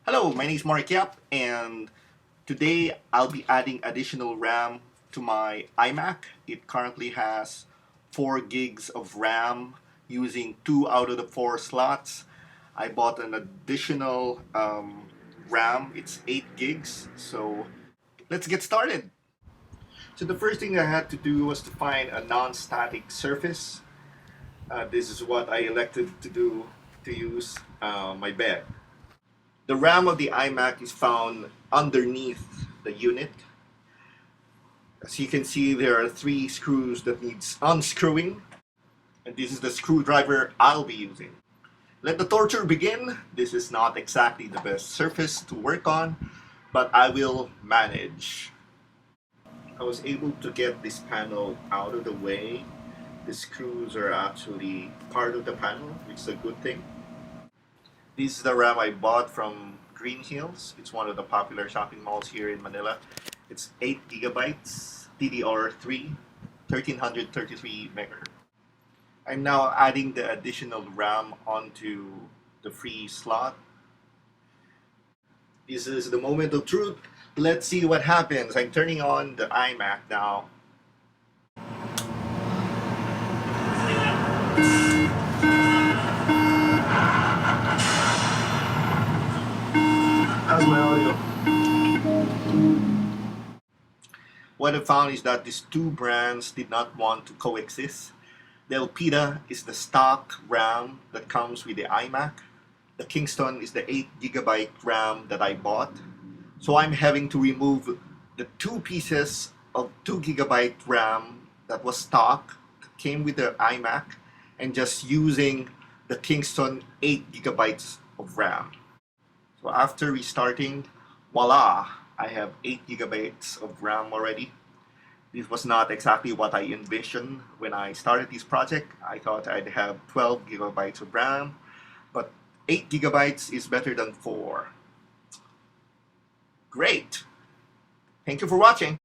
Hello, my name is Mark Yap, and today I'll be adding additional RAM to my iMac. It currently has 4 gigs of RAM using 2 out of the 4 slots. I bought an additional RAM, it's 8 gigs, so let's get started. So the first thing I had to do was to find a non-static surface. This is what I elected to do to use my bed. The RAM of the iMac is found underneath the unit. As you can see, there are 3 screws that needs unscrewing, and this is the screwdriver I'll be using. Let the torture begin. This is not exactly the best surface to work on, but I will manage. I was able to get this panel out of the way. The screws are actually part of the panel, which is a good thing. This is the RAM I bought from Green Hills. It's one of the popular shopping malls here in Manila. It's 8 gigabytes, DDR3, 1333 megahertz. I'm now adding the additional RAM onto the free slot. This is the moment of truth. Let's see what happens. I'm turning on the iMac now. How's my audio? What I found is that these two brands did not want to coexist. The Elpida is the stock RAM that comes with the iMac. The Kingston is the 8 gigabyte RAM that I bought. So I'm having to remove the 2 pieces of 2 gigabyte RAM that was stock, that came with the iMac, and just using the Kingston 8 gigabytes of RAM. So after restarting, voila, I have 8 gigabytes of RAM already. This was not exactly what I envisioned when I started this project. I thought I'd have 12 gigabytes of RAM, but 8 gigabytes is better than 4. Great! Thank you for watching.